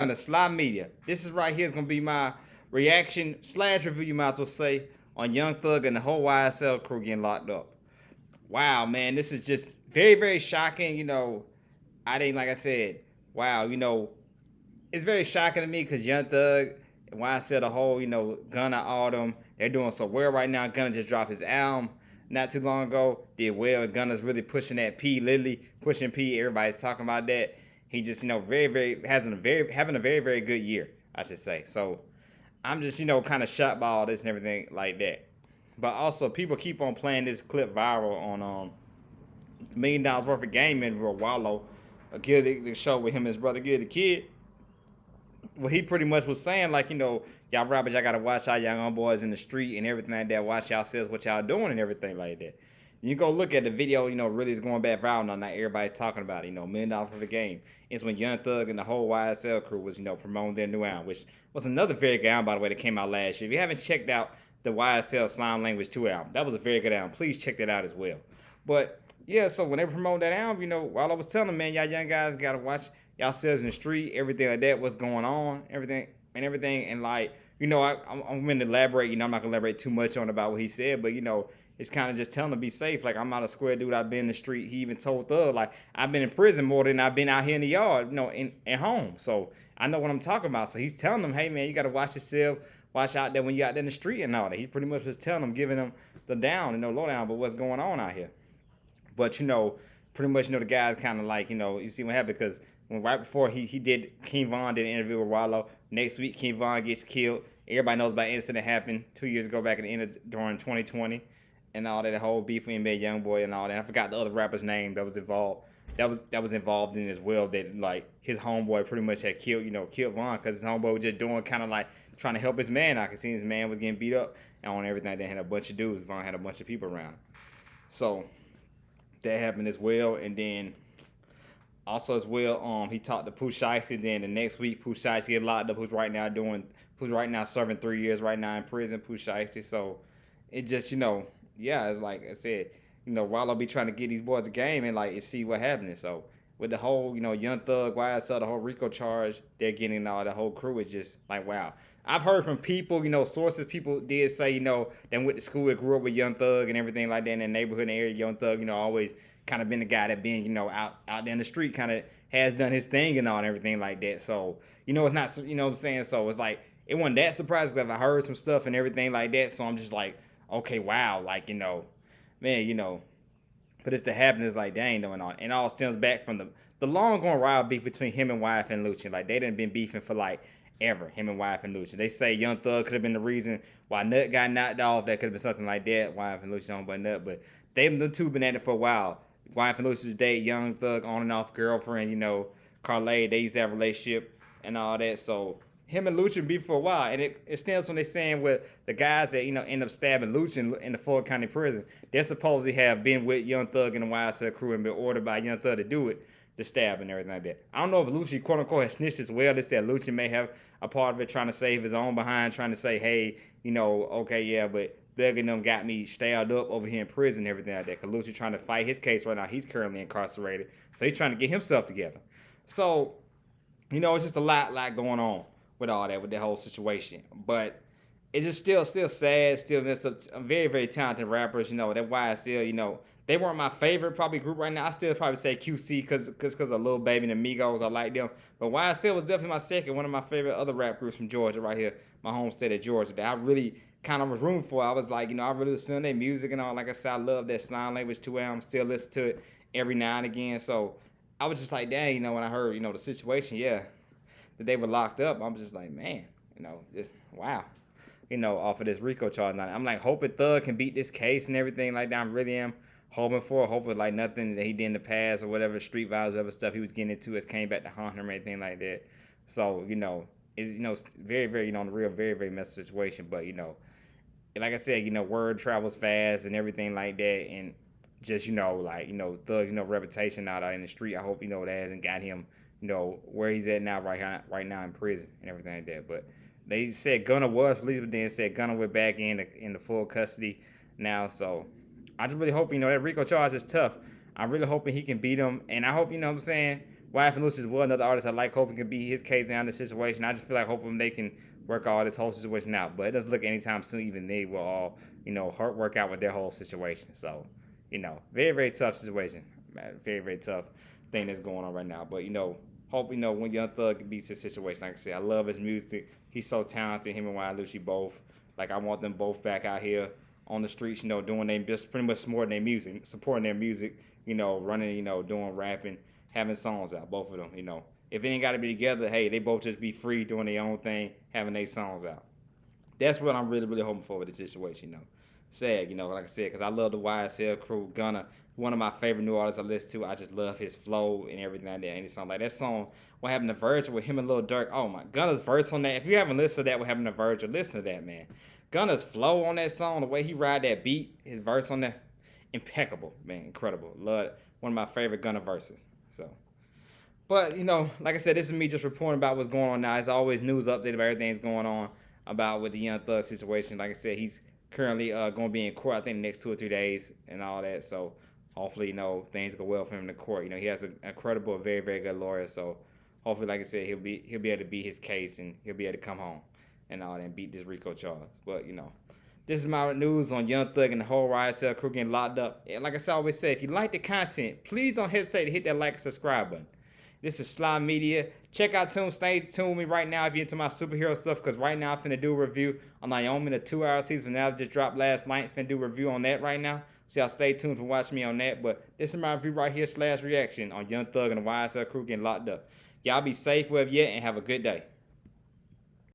on the Sly Media. This is right here is gonna be my reaction slash review, you might as well say, on Young Thug and the whole YSL crew getting locked up. Wow, man, this is just very, very shocking. I didn't, like I said, wow, it's very shocking to me because Young Thug and YSL, the whole, Gunna, all them, they're doing so well right now. Gunna just dropped his album not too long ago, did well. Gunna's really pushing that P, literally pushing P. Everybody's talking about that. He just, very, very having a very, very good year, I should say. So I'm just, kind of shocked by all this and everything like that. But also, people keep on playing this clip viral on $1 million worth of game in for Wallow, a kid the show with him and his brother Gil the Kid. Well, he pretty much was saying like, y'all rappers, y'all gotta watch out y'all young boys in the street and everything like that. Watch y'all selves, what y'all doing and everything like that. You go look at the video, really is going back viral now. Not everybody's talking about it. $1 million for the game. It's when Young Thug and the whole YSL crew was, promoting their new album, which was another very good album, by the way, that came out last year. If you haven't checked out the YSL Slime Language 2 album, that was a very good album. Please check that out as well. But yeah, so when they promote that album, while I was telling them, man, y'all young guys gotta watch y'all selves in the street, everything like that, what's going on, everything, and like, I'm gonna elaborate. I'm not gonna elaborate too much on about what he said, but it's kind of just telling him to be safe. Like, I'm not a square dude. I've been in the street. He even told Thug, like, I've been in prison more than I've been out here in the yard, at home. So I know what I'm talking about. So he's telling them, hey man, you gotta watch yourself. Watch out there when you out there in the street and all that. He pretty much was telling them, giving them the down and no lowdown, but what's going on out here. But pretty much the guys kind of like you see what happened because when right before he did King Von did an interview with Wallow. Next week King Von gets killed. Everybody knows about the incident that happened 2 years ago back at the end of during 2020 and all that, the whole beef with NBA YoungBoy and all that. I forgot the other rapper's name that was involved. That was involved in as well. That like his homeboy pretty much had killed Von because his homeboy was just doing kind of like trying to help his man out. Cause his man was getting beat up and on everything. They had a bunch of dudes. Von had a bunch of people around. So that happened as well, and then also as well, he talked to Pooh Shiesty. Then the next week, Pooh Shiesty get locked up. Who's right now serving 3 years right now in prison. Pooh Shiesty. So it just yeah, it's like I said, Wallow be trying to get these boys a game and like see what happening. So with the whole Young Thug, YSL, the whole RICO charge they're getting, all the whole crew is just like wow. I've heard from people, sources. People did say, they went to school, that grew up with Young Thug and everything like that in the neighborhood and area. Young Thug, always kind of been the guy that been, out there in the street, kind of has done his thing and all and everything like that. So, it's not, what I'm saying? So it's like, it wasn't that surprising because I heard some stuff and everything like that. So I'm just like, okay, wow, like, man, for this to happen is like, dang, though, and all. And all stems back from the long going rival beef between him and YF and Lucci. Like, they done been beefing for like ever, him and YF and Lucci. They say Young Thug could have been the reason why Nut got knocked off. That could have been something like that. YF and Lucci don't but Nut, but the two been at it for a while. YF and Lucci's date, Young Thug on and off girlfriend, Carlay. They used to have a relationship and all that. So him and Lucci beef for a while, and it stems from they saying with the guys that end up stabbing Lucci in the Fulton County prison. They supposedly have been with Young Thug and the YSL crew and been ordered by Young Thug to do it, to stab and everything like that. I don't know if Lucci, quote unquote, has snitched as well. They said Lucci may have a part of it, trying to save his own behind, trying to say, hey, okay, yeah, but Thug and them got me stabbed up over here in prison and everything like that. Because Lucci trying to fight his case right now. He's currently incarcerated, so he's trying to get himself together. So, it's just a lot going on with all that, with the whole situation. But it's just still sad. Still, there's some very, very talented rappers. That YSL, they weren't my favorite probably group right now. I still probably say QC because of Lil Baby and Migos. I like them. But YSL was definitely my second, one of my favorite other rap groups from Georgia right here, my home state of Georgia, that I really kind of was rooting for. I was like, I really was feeling their music and all. Like I said, I love that Slime Language 2 album. Still listen to it every now and again. So I was just like, dang, when I heard, the situation, yeah, that they were locked up, I'm just like, man, just wow. Off of this RICO charge. I'm like hoping Thug can beat this case and everything like that. I really am hoping like nothing that he did in the past or whatever street vibes, whatever stuff he was getting into has came back to haunt him or anything like that. So, it's very, very, the real, very, very messy situation. But, like I said, word travels fast and everything like that. And just, Thug's, reputation out in the street. I hope, that hasn't got him, where he's at now, right now in prison and everything like that. But they said Gunna was released, but then said Gunna went back in the full custody now. So I just really hope, that RICO charge is tough. I'm really hoping he can beat him. And I hope, what I'm saying, YF and Lucius was another artist I like, hoping can be his case down the situation. I just feel like hoping they can work all this whole situation out. But it doesn't look anytime soon even they will all, work out with their whole situation. So, very, very tough situation. Very, very tough thing that's going on right now. But, hope, when Young Thug beats his situation. Like I said, I love his music. He's so talented, him and YF Lucci both. Like, I want them both back out here on the streets, doing their, just pretty much supporting their music, running, doing rapping, having songs out, both of them, If it ain't got to be together, hey, they both just be free doing their own thing, having their songs out. That's what I'm really, really hoping for with the situation, Sad, like I said, because I love the YSL crew. Gunna, one of my favorite new artists I listen to. I just love his flow and everything like that. Any song like that song, What Happened to Virgil with him and Lil Durk. Oh my, Gunna's verse on that. If you haven't listened to that, What Happened to Virgil, listen to that, man. Gunna's flow on that song, the way he ride that beat, his verse on that, impeccable, man, incredible. Love it. One of my favorite Gunna verses. So, but like I said, this is me just reporting about what's going on now. It's always news update about everything's going on about with the Young Thug situation. Like I said, he's currently going to be in court, I think, the next 2 or 3 days and all that. So hopefully, things go well for him in the court. He has an incredible, very, very good lawyer. So hopefully, like I said, he'll be able to beat his case and he'll be able to come home and all that and beat this RICO charge. But this is my news on Young Thug and the whole YSL crew getting locked up. And like I always say, if you like the content, please don't hesitate to hit that like and subscribe button. This is Sly Media. Check out Stay tuned with me right now if you're into my superhero stuff, because right now I'm finna do a review on Naomi, the 2-hour season finale just dropped last night. Finna do a review on that right now. So y'all stay tuned for watching me on that. But this is my review right here / reaction on Young Thug and the YSL crew getting locked up. Y'all be safe wherever you're at and have a good day.